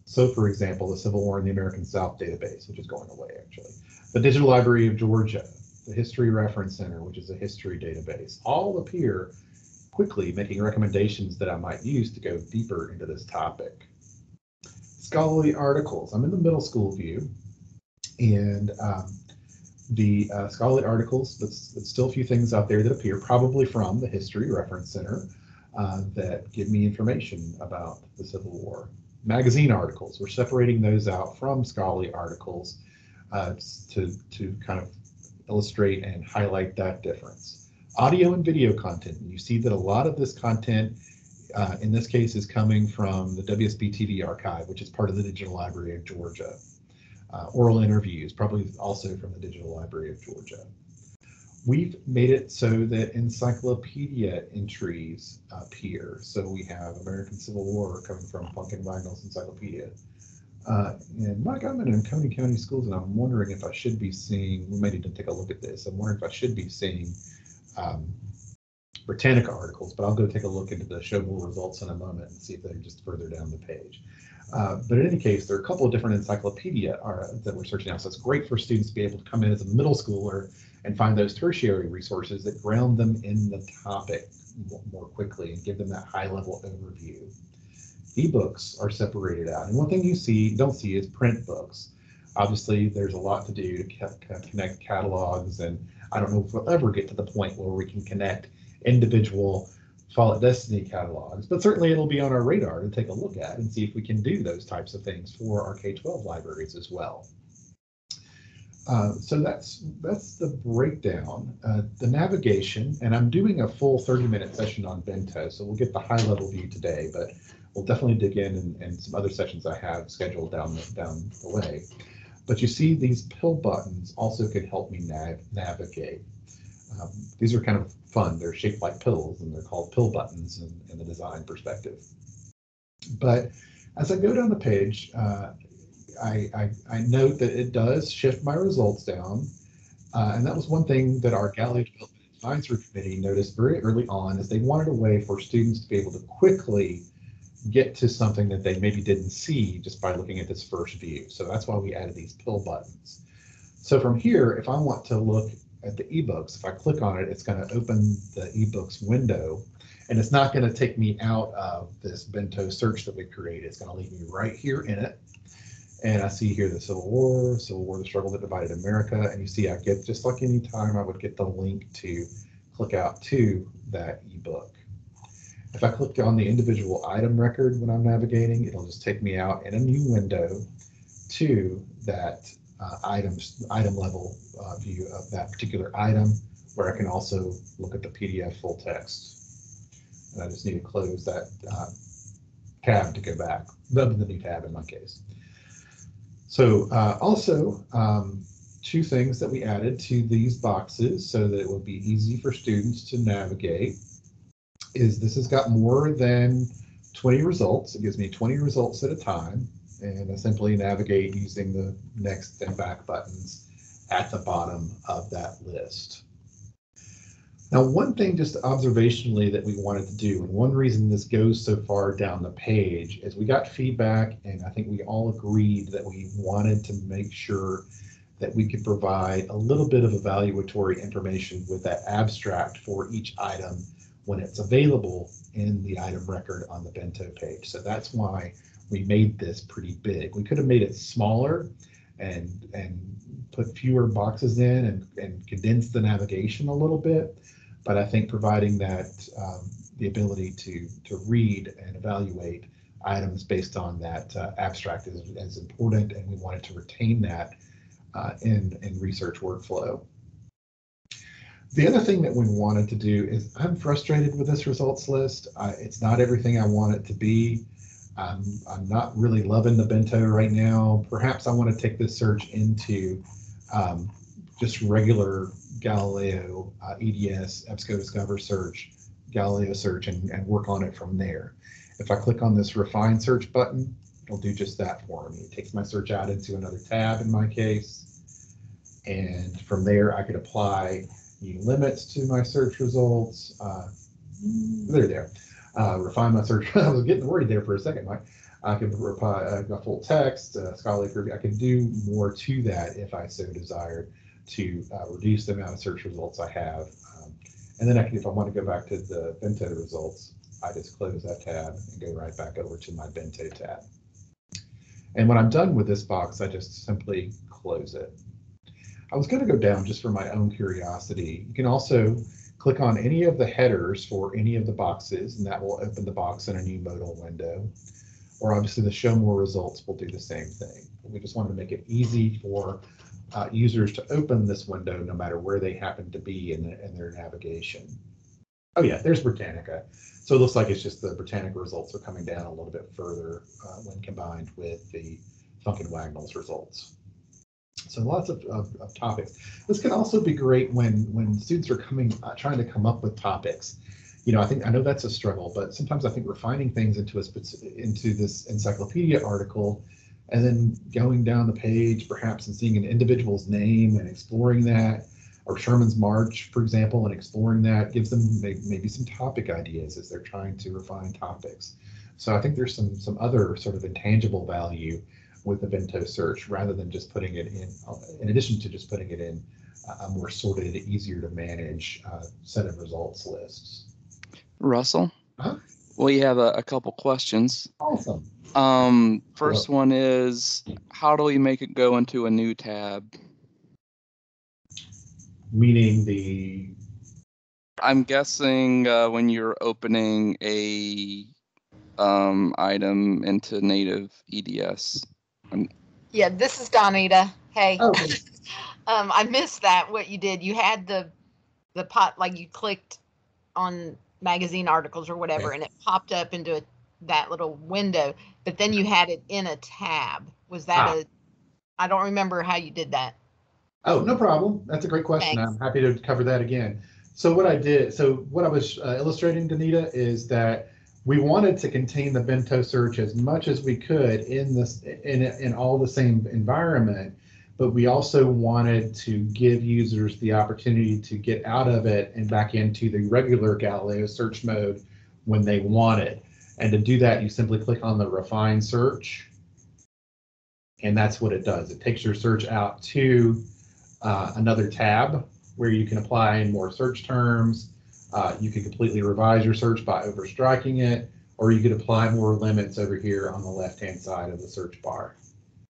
A: So for example, the Civil War in the American South database, which is going away actually, the Digital Library of Georgia, the History Reference Center, which is a history database, all appear quickly, making recommendations that I might use to go deeper into this topic. Scholarly articles, I'm in the middle school view, and the scholarly articles, that's still a few things out there that appear, probably from the History Reference Center, that give me information about the Civil War. Magazine articles, we're separating those out from scholarly articles to kind of illustrate and highlight that difference. Audio and video content, you see that a lot of this content in this case, is coming from the WSB TV archive, which is part of the Digital Library of Georgia. Oral interviews, probably also from the Digital Library of Georgia. We've made it so that encyclopedia entries appear. So we have American Civil War coming from Pumpkin Wagnall's Encyclopedia. And Mike, I'm in Coney County Schools, and I'm wondering if I should be seeing, we may need to take a look at this. I'm wondering if I should be seeing Britannica articles, but I'll go take a look into the Shareable results in a moment and see if they're just further down the page. But in any case, there are a couple of different encyclopedia that we're searching now. So it's great for students to be able to come in as a middle schooler and find those tertiary resources that ground them in the topic more quickly and give them that high-level overview. Ebooks are separated out, and one thing you don't see is print books. Obviously, there's a lot to do to connect catalogs, and I don't know if we'll ever get to the point where we can connect individual Follett Destiny catalogs, but certainly it'll be on our radar to take a look at and see if we can do those types of things for our K-12 libraries as well. So that's the breakdown. The navigation, and I'm doing a full 30-minute session on Bento, so we'll get the high-level view today, but we'll definitely dig in some other sessions I have scheduled down the way. But you see these pill buttons also can help me navigate. These are kind of fun. They're shaped like pills, and they're called pill buttons in the design perspective. But as I go down the page, I note that it does shift my results down. And that was one thing that our Galileo Development Advisory Committee noticed very early on, is they wanted a way for students to be able to quickly get to something that they maybe didn't see just by looking at this first view. So that's why we added these pill buttons. So from here, if I want to look at the ebooks, if I click on it, it's going to open the ebooks window, and it's not going to take me out of this Bento search that we created. It's going to leave me right here in it. And I see here the Civil War, the struggle that divided America. And you see I get, just like any time I would get the link to click out to that ebook. If I click on the individual item record when I'm navigating, it'll just take me out in a new window to that item level view of that particular item, where I can also look at the PDF full text. And I just need to close that tab to go back, the new tab in my case. So also, two things that we added to these boxes so that it would be easy for students to navigate is this has got more than 20 results. It gives me 20 results at a time, and I simply navigate using the next and back buttons at the bottom of that list. Now, one thing just observationally that we wanted to do, and one reason this goes so far down the page, is we got feedback, and I think we all agreed that we wanted to make sure that we could provide a little bit of evaluatory information with that abstract for each item when it's available in the item record on the Bento page. So that's why we made this pretty big. We could have made it smaller and put fewer boxes in and condense the navigation a little bit. But I think providing that the ability to read and evaluate items based on that abstract is important, and we wanted to retain that in research workflow. The other thing that we wanted to do is, I'm frustrated with this results list. It's not everything I want it to be. I'm not really loving the Bento right now. Perhaps I want to take this search into just regular Galileo, EDS, EBSCO Discover search, Galileo search, and work on it from there. If I click on this refine search button, it'll do just that for me. It takes my search out into another tab in my case. And from there, I could apply new limits to my search results. Refine my search. I was getting worried there for a second, Mike. I can reply a full text, scholarly review. I can do more to that if I so desired to reduce the amount of search results I have. And then I can, if I want to go back to the Bento results, I just close that tab and go right back over to my Bento tab. And when I'm done with this box, I just simply close it. I was going to go down just for my own curiosity. You can also click on any of the headers for any of the boxes, and that will open the box in a new modal window. Or obviously the show more results will do the same thing. We just wanted to make it easy for users to open this window no matter where they happen to be in their navigation. Oh yeah, there's Britannica. So it looks like it's just the Britannica results are coming down a little bit further when combined with the Funk and Wagnalls results. So lots of topics. This can also be great when students are trying to come up with topics. You know, I know that's a struggle, but sometimes I think refining things into this encyclopedia article, and then going down the page perhaps and seeing an individual's name and exploring that, or Sherman's March, for example, and exploring that gives them maybe some topic ideas as they're trying to refine topics. So I think there's some other sort of intangible value with the Bento search, rather than just putting it in addition to just putting it in a more sorted, easier to manage set of results lists.
B: Russell,
A: Huh?
B: we have a couple questions.
A: Awesome.
B: First one is, how do we make it go into a new tab?
A: Meaning
B: I'm guessing when you're opening a item into native EDS.
D: Yeah, this is Donita. Hey.
A: Oh.
D: I missed that, what you did. You had the pot, like you clicked on magazine articles or whatever, and it popped up into that little window, but then you had it in a tab. Was that I don't remember how you did that.
A: Oh, no problem. That's a great question.
D: Thanks.
A: I'm happy to cover that again. So what I was illustrating, Donita, is that we wanted to contain the Bento search as much as we could in all the same environment, but we also wanted to give users the opportunity to get out of it and back into the regular Galileo search mode when they want it. And to do that, you simply click on the refine search, and that's what it does. It takes your search out to another tab where you can apply more search terms. You can completely revise your search by overstriking it, or you could apply more limits over here on the left-hand side of the search bar.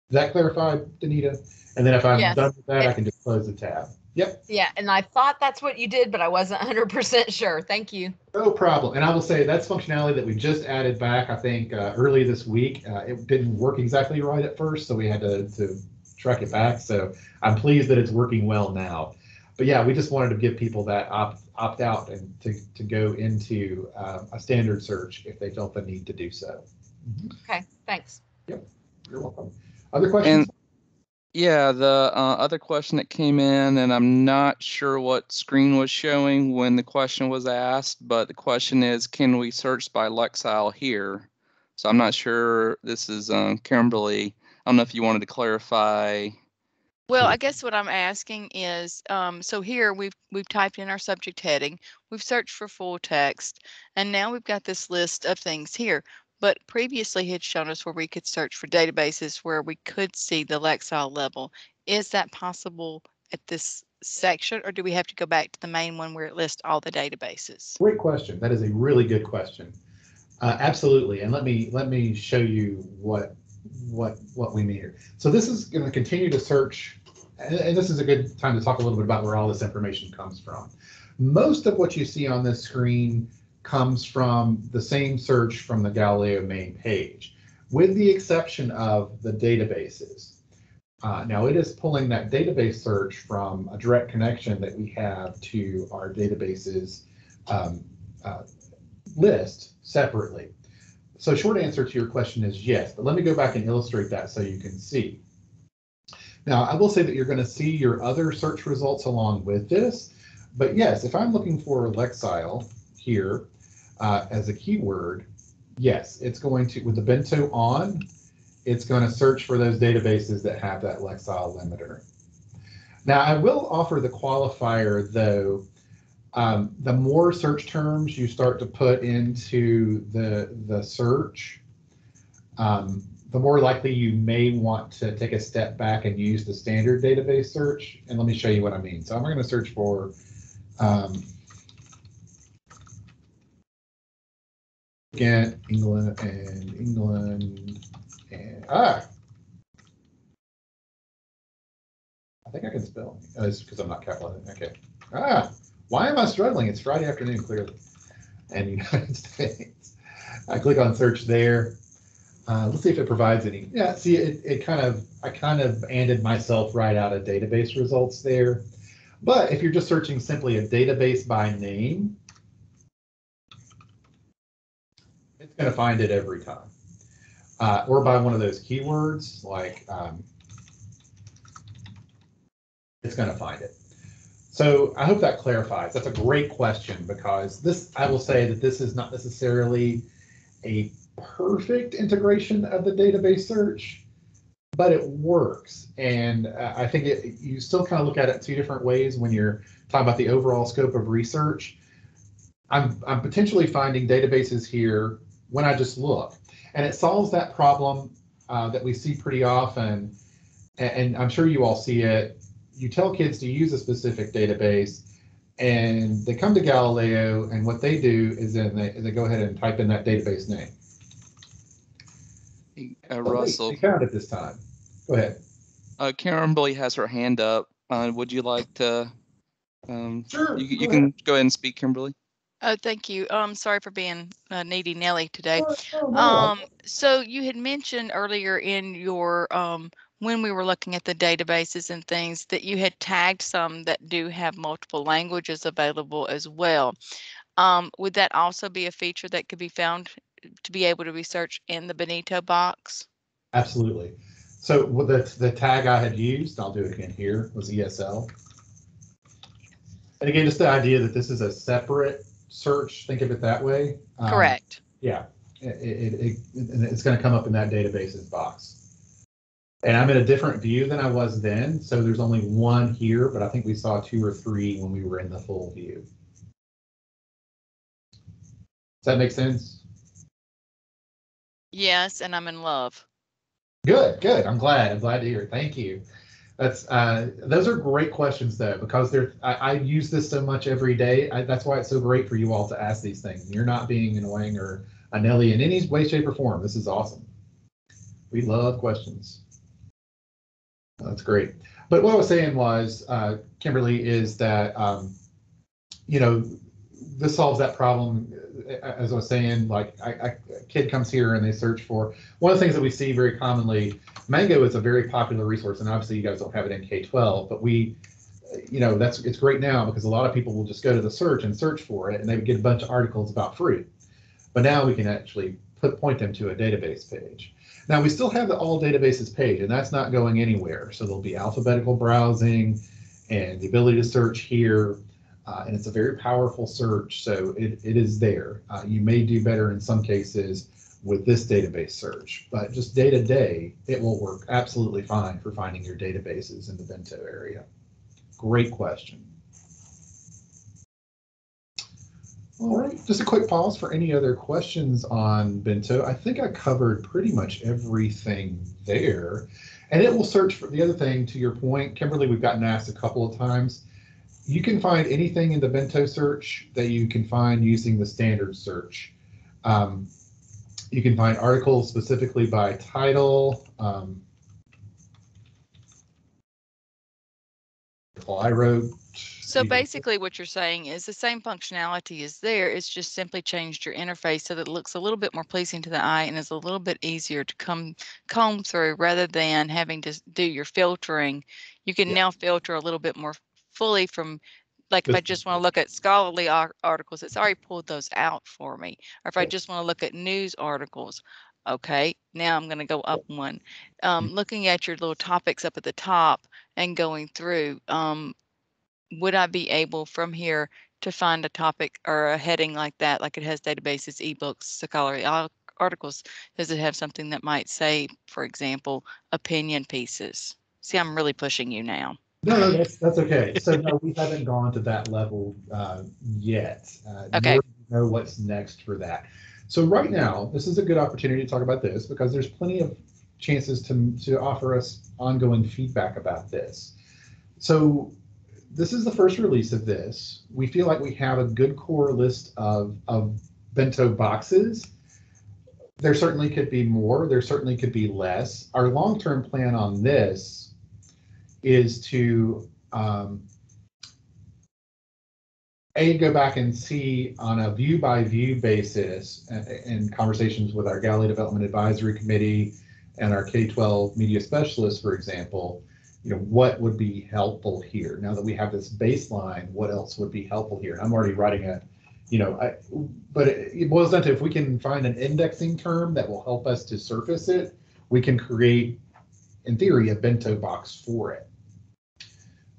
A: Does that clarify, Donita? And then if I'm done with that, I can just close the tab. Yep.
D: Yeah, and I thought that's what you did, but I wasn't 100% sure. Thank you.
A: No problem. And I will say that's functionality that we just added back, I think, early this week. It didn't work exactly right at first, so we had to track it back. So I'm pleased that it's working well now. But yeah, we just wanted to give people that opt out and to go into a standard search if they felt the need to do so.
D: Okay, thanks.
A: Yep, you're welcome. Other questions?
B: And yeah, the other question that came in, and I'm not sure what screen was showing when the question was asked, but the question is, can we search by Lexile here? So I'm not sure. This is Kimberly. I don't know if you wanted to clarify.
C: Well, I guess what I'm asking is, so here we've typed in our subject heading, we've searched for full text, and now we've got this list of things here. But previously he had shown us where we could search for databases where we could see the Lexile level. Is that possible at this section, or do we have to go back to the main one where it lists all the databases?
A: Great question. That is a really good question. Absolutely. And let me show you what we mean here. So this is going to continue to search, and this is a good time to talk a little bit about where all this information comes from. Most of what you see on this screen comes from the same search from the Galileo main page, with the exception of the databases. Now it is pulling that database search from a direct connection that we have to our databases list separately. So short answer to your question is yes, but let me go back and illustrate that so you can see. Now I will say that you're going to see your other search results along with this, but yes, if I'm looking for Lexile here as a keyword, yes, it's going to, with the Bento on, it's going to search for those databases that have that Lexile limiter. Now I will offer the qualifier though, the more search terms you start to put into the search, the more likely you may want to take a step back and use the standard database search. And let me show you what I mean. So I'm going to search for again, England and I think I can spell. Oh, it's because I'm not capitalizing. Okay. Why am I struggling? It's Friday afternoon, clearly, and United States. I click on search there. Let's see if it provides any. Yeah, see, I kind of ended myself right out of database results there. But if you're just searching simply a database by name, It's going to find it every time. Or by one of those keywords, like it's going to find it. So I hope that clarifies. That's a great question, because this, I will say that this is not necessarily a perfect integration of the database search, but it works. And I think you still kind of look at it two different ways when you're talking about the overall scope of research. I'm potentially finding databases here when I just look, and it solves that problem that we see pretty often. And I'm sure you all see it. You tell kids to use a specific database, and they come to Galileo, and what they do is then they go ahead and type in that database name.
B: Russell,
A: They found it this time. Go ahead.
B: Kimberly has her hand up. Would you like to?
A: Sure.
B: You can go ahead and speak, Kimberly.
C: Oh, thank you. Sorry for being needy Nelly today.
A: No.
C: So you had mentioned earlier in your when we were looking at the databases and things that you had tagged some that do have multiple languages available as well. Would that also be a feature that could be found to be able to research in the Bento box?
A: Absolutely. So the tag I had used, I'll do it again here, was ESL. And again, just the idea that this is a separate search, think of it that way.
C: Correct.
A: Yeah, it's going to come up in that databases box. And I'm in a different view than I was then, so there's only one here, but I think we saw 2 or 3 when we were in the full view. Does that make sense?
C: Yes, and I'm in love.
A: Good. I'm glad to hear it. Thank you. That's those are great questions though, because I use this so much every day. That's why it's so great for you all to ask these things. You're not being annoying or a Nelly in any way, shape, or form. This is awesome. We love questions. That's great. But what I was saying was, Kimberly, is that this solves that problem. As I was saying, like a kid comes here and they search for one of the things that we see very commonly. Mango is a very popular resource, and obviously you guys don't have it in K-12, but it's great now because a lot of people will just go to the search and search for it, and they would get a bunch of articles about fruit. But now we can actually point them to a database page. Now we still have the all databases page, and that's not going anywhere. So there'll be alphabetical browsing and the ability to search here. And it's a very powerful search, so it is there. You may do better in some cases with this database search, but just day to day, it will work absolutely fine for finding your databases in the Bento area. Great question. All right, just a quick pause for any other questions on Bento. I think I covered pretty much everything there, and it will search for the other thing. To your point, Kimberly, we've gotten asked a couple of times. You can find anything in the Bento search that you can find using the standard search. You can find articles specifically by title. I wrote.
C: So basically what you're saying is the same functionality is there. It's just simply changed your interface so that it looks a little bit more pleasing to the eye and is a little bit easier to comb through rather than having to do your filtering. You can now filter a little bit more fully from, like if I just want to look at scholarly articles, it's already pulled those out for me. Or if I just want to look at news articles, okay, now I'm going to go up one. Looking at your little topics up at the top and going through, would I be able from here to find a topic or a heading like that, like it has databases, ebooks, scholarly articles? Does it have something that might say, for example, opinion pieces? See, I'm really pushing you now.
A: No, that's okay. So no, we haven't gone to that level yet.
C: Okay.
A: Nor do we know what's next for that. So right now, this is a good opportunity to talk about this because there's plenty of chances to offer us ongoing feedback about this. So this is the first release of this. We feel like we have a good core list of Bento boxes. There certainly could be more. There certainly could be less. Our long-term plan on this is to go back and see on a view-by-view basis and conversations with our Galileo Development Advisory Committee and our K-12 media specialists, for example, what would be helpful here? Now that we have this baseline, what else would be helpful here? I'm already writing But it boils down to, if we can find an indexing term that will help us to surface it, we can create, in theory, a bento box for it.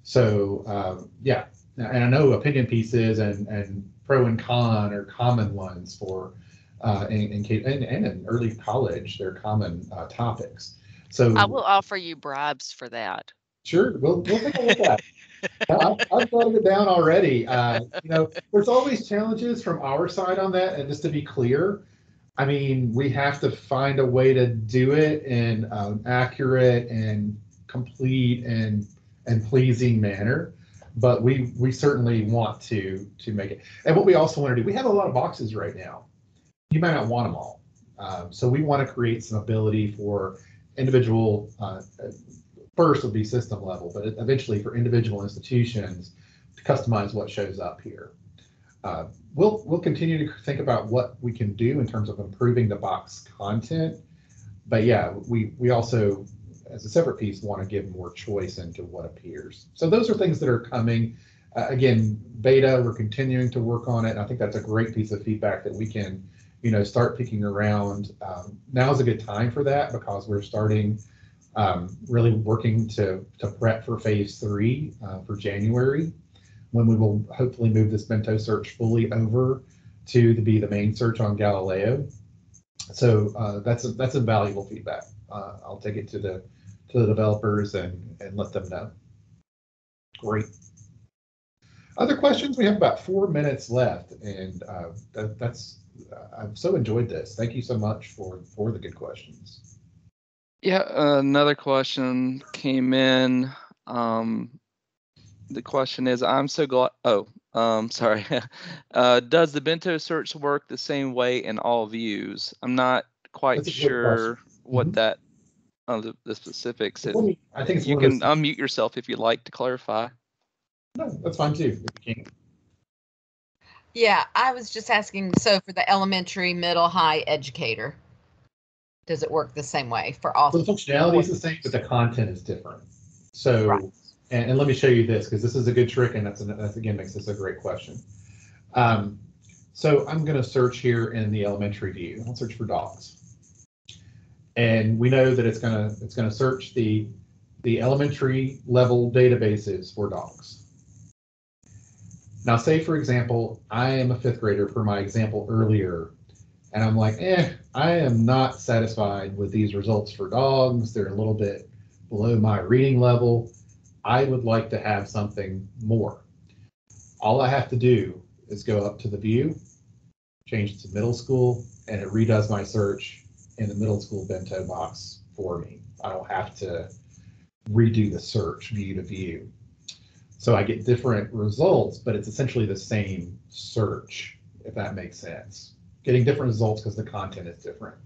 A: So yeah, and I know opinion pieces and pro and con are common ones for in early college, they're common topics. So
C: I will offer you bribes for that.
A: sure, we'll take a look at it. I've got it down already. There's always challenges from our side on that, and just to be clear, I mean, we have to find a way to do it in an accurate and complete and pleasing manner. But we certainly want to make it. And what we also want to do, we have a lot of boxes right now. You might not want them all. So we want to create some ability for individual, first would be system level, but eventually for individual institutions to customize what shows up here. We'll continue to think about what we can do in terms of improving the box content. But yeah, we also, as a separate piece, want to give more choice into what appears. So those are things that are coming. Again, beta, we're continuing to work on it. And I think that's a great piece of feedback that we can, start picking around. Now is a good time for that, because we're starting really working to prep for phase 3 for January, when we will hopefully move this Bento Search fully over to be the main search on Galileo. So that's a valuable feedback. I'll take it to the developers and let them know. Great. Other questions? We have about 4 minutes left, and I've so enjoyed this. Thank you so much for the good questions.
B: Yeah, another question came in. The question is, I'm so glad. Oh, sorry. Does the Bento Search work the same way in all views? I'm not quite sure what that the specifics.
A: I think
B: you can unmute yourself if you'd like to clarify.
A: No, that's fine too. If you can.
D: Yeah, I was just asking. So for the elementary, middle, high educator, does it work the same way for all?
A: The functionality is the same, but the content is different. So,
D: right.
A: and let me show you this, because this is a good trick, and that's again makes this a great question. So I'm going to search here in the elementary view. I'll search for dogs, and we know that it's going to search the elementary level databases for dogs. Now, say for example, I am a 5th grader for my example earlier, and I'm like, I am not satisfied with these results for dogs. They're a little bit below my reading level. I would like to have something more. All I have to do is go up to the view, change it to middle school, and it redoes my search in the middle school bento box for me. I don't have to redo the search view to view. So I get different results, but it's essentially the same search, if that makes sense. Getting different results because the content is different.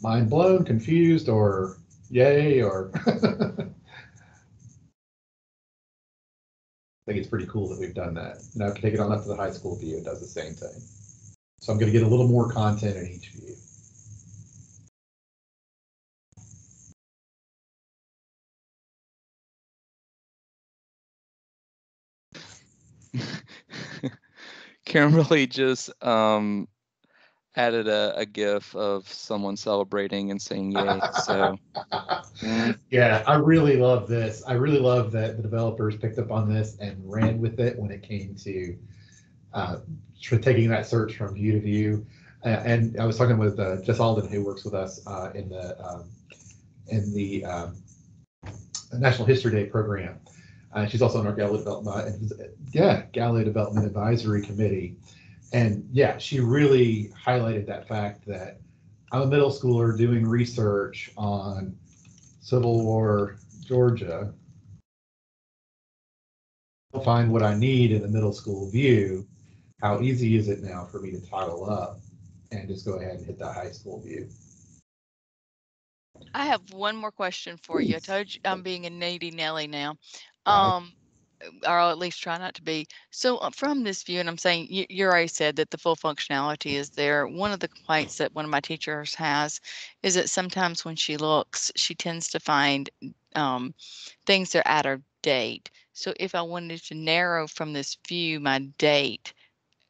A: Mind blown, confused, or yay, or I think it's pretty cool that we've done that. Now I can take it on up to the high school view. It does the same thing. So I'm going to get a little more content in each view.
B: Kimberly just added a GIF of someone celebrating and saying yay. So
A: yeah, I really love this. I really love that the developers picked up on this and ran with it when it came to taking that search from view to view. And I was talking with Jess Alden, who works with us in the National History Day program. She's also on our Galileo Development Advisory Committee. And yeah, she really highlighted that fact that I'm a middle schooler doing research on Civil War Georgia. I'll find what I need in the middle school view. How easy is it now for me to title up and just go ahead and hit the high school view?
C: I have one more question for you. I told you I'm being a needy Nelly now. Or I'll at least try not to be. So from this view, and I'm saying you already said that the full functionality is there. One of the complaints that one of my teachers has is that sometimes when she looks, she tends to find things that are date. So if I wanted to narrow from this view my date,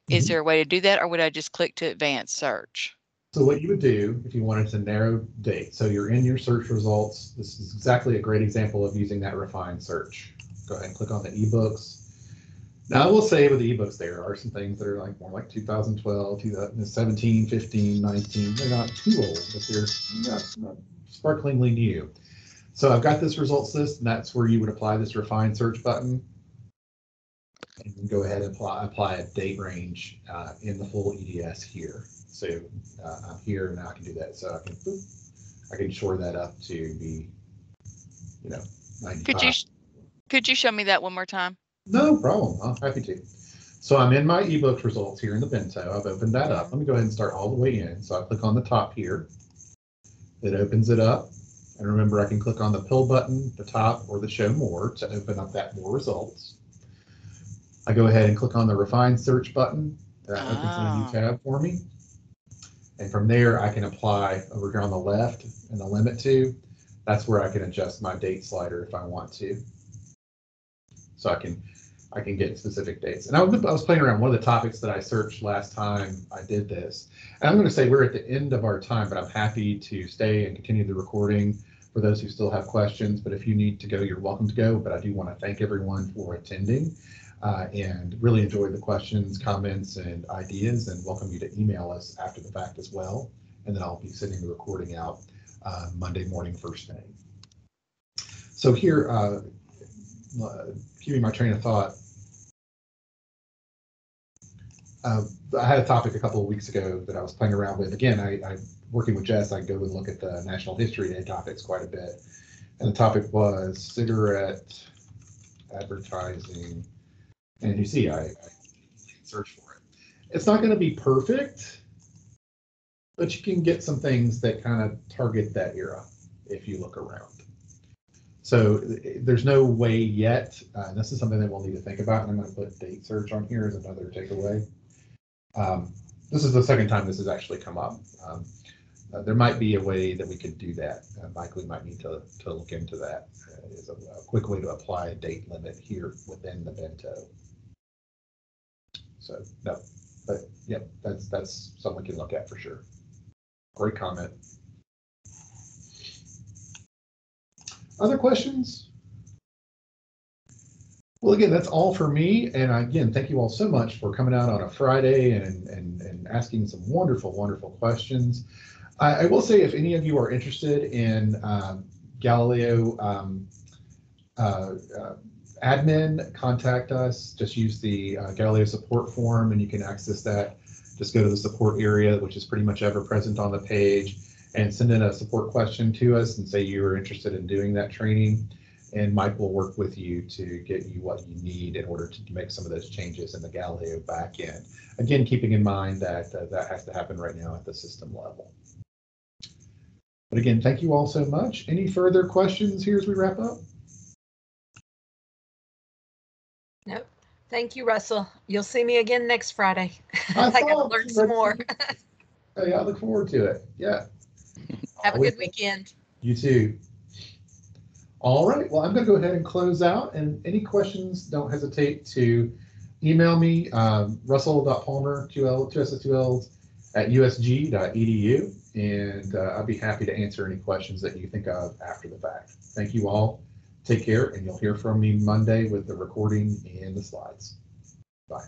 C: is there a way to do that, or would I just click to advanced search?
A: So what you would do if you wanted to narrow date, so you're in your search results. This is exactly a great example of using that refined search. Go ahead and click on the ebooks. Now, I will say with the ebooks, there are some things that are like more like 2012, 2017, 15, 19. They're not too old, but they're not sparklingly new. So I've got this results list, and that's where you would apply this refined search button. And then go ahead and apply a date range in the full EDS here. So I'm here, and now I can do that. So I can shore that up to be, 95.
C: Could you show me that one more time?
A: No problem. I'm happy to. So I'm in my ebook results here in the Bento. I've opened that up. Let me go ahead and start all the way in. So I click on the top here. It opens it up. And remember, I can click on the pill button, the top, or the show more to open up that more results. I go ahead and click on the refined search button. That opens a new tab for me. And from there, I can apply over here on the left in the limit to. That's where I can adjust my date slider if I want to. So I can get specific dates. And I was playing around. One of the topics that I searched last time I did this. And I'm going to say we're at the end of our time, but I'm happy to stay and continue the recording for those who still have questions. But if you need to go, you're welcome to go. But I do want to thank everyone for attending and really enjoy the questions, comments, and ideas, and welcome you to email us after the fact as well. And then I'll be sending the recording out Monday morning, first thing. So here, keeping my train of thought, I had a topic a couple of weeks ago that I was playing around with. Again, I working with Jess, I go and look at the National History Day topics quite a bit. And the topic was cigarette advertising. And you see, I search for it. It's not going to be perfect, but you can get some things that kind of target that era if you look around. So there's no way yet. This is something that we'll need to think about. And I'm going to put date search on here as another takeaway. This is the second time this has actually come up. There might be a way that we could do that. Mike, we might need to look into that. Is a quick way to apply a date limit here within the Bento. So no, but yeah, that's something we can look at for sure. Great comment. Other questions? Well, again, that's all for me. And again, thank you all so much for coming out on a Friday and asking some wonderful, wonderful questions. I will say, if any of you are interested in Galileo admin, contact us. Just use the Galileo support form and you can access that. Just go to the support area, which is pretty much ever present on the page, and send in a support question to us and say you are interested in doing that training. And Mike will work with you to get you what you need in order to make some of those changes in the Galileo backend. Again, keeping in mind that that has to happen right now at the system level. But again, thank you all so much. Any further questions here as we wrap up?
D: Nope. Thank you, Russell. You'll see me again next Friday. I gotta learn some more.
A: Hey, I look forward to it. Yeah.
D: Have a good weekend.
A: You too. All right. Well, I'm going to go ahead and close out. And any questions, don't hesitate to email me, russell.palmer, 2 L's, at usg.edu. And I'll be happy to answer any questions that you think of after the fact. Thank you all. Take care, and you'll hear from me Monday with the recording and the slides. Bye.